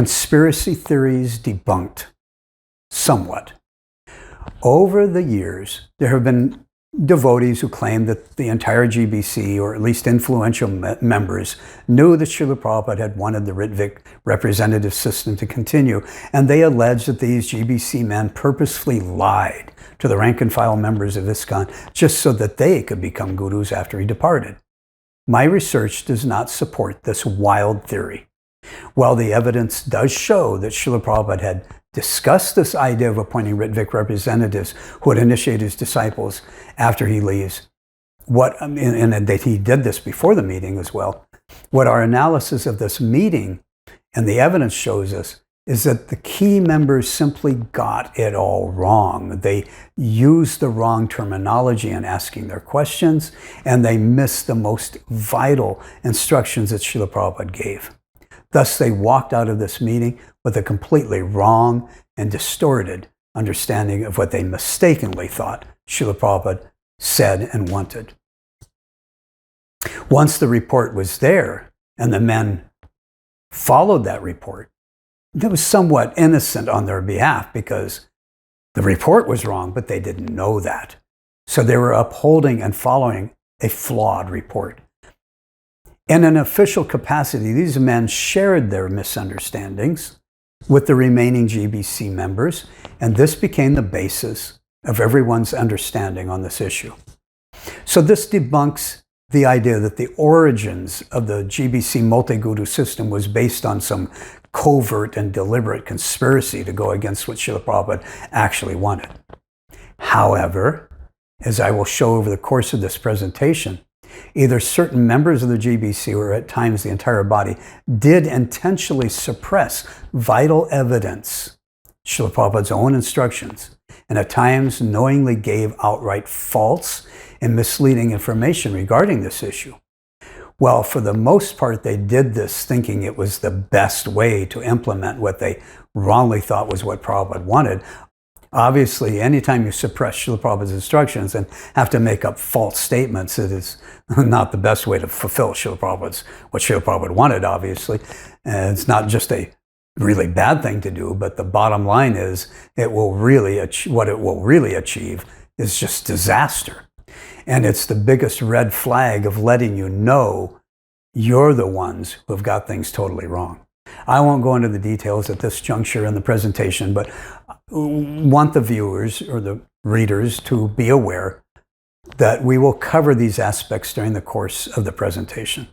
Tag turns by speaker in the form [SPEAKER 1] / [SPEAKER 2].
[SPEAKER 1] Conspiracy theories debunked, somewhat. Over the years, there have been devotees who claim that the entire GBC, or at least influential members, knew that Srila Prabhupada had wanted the Rtvik Representative system to continue, and they allege that these GBC men purposefully lied to the rank-and-file members of ISKCON just so that they could become gurus after he departed. My research does not support this wild theory. While the evidence does show that Srila Prabhupada had discussed this idea of appointing Rtvik representatives who would initiate his disciples after he leaves, and that he did this before the meeting as well, what our analysis of this meeting and the evidence shows us is that the key members simply got it all wrong. They used the wrong terminology in asking their questions, and they missed the most vital instructions that Srila Prabhupada gave. Thus, they walked out of this meeting with a completely wrong and distorted understanding of what they mistakenly thought Srila Prabhupada said and wanted. Once the report was there and the men followed that report, it was somewhat innocent on their behalf because the report was wrong, but they didn't know that. So they were upholding and following a flawed report. In an official capacity, these men shared their misunderstandings with the remaining GBC members, and this became the basis of everyone's understanding on this issue. So this debunks the idea that the origins of the GBC multi-guru system was based on some covert and deliberate conspiracy to go against what Srila Prabhupada actually wanted. However, as I will show over the course of this presentation, either certain members of the GBC or at times the entire body did intentionally suppress vital evidence, Srila Prabhupada's own instructions, and at times knowingly gave outright false and misleading information regarding this issue. Well, for the most part, they did this thinking it was the best way to implement what they wrongly thought was what Prabhupada wanted. Obviously, anytime you suppress Srila Prabhupada's instructions and have to make up false statements, it is not the best way to fulfill what Srila Prabhupada wanted, obviously. And it's not just a really bad thing to do, but the bottom line is what it will really achieve is just disaster. And it's the biggest red flag of letting you know you're the ones who have got things totally wrong. I won't go into the details at this juncture in the presentation, but want the viewers or the readers to be aware that we will cover these aspects during the course of the presentation.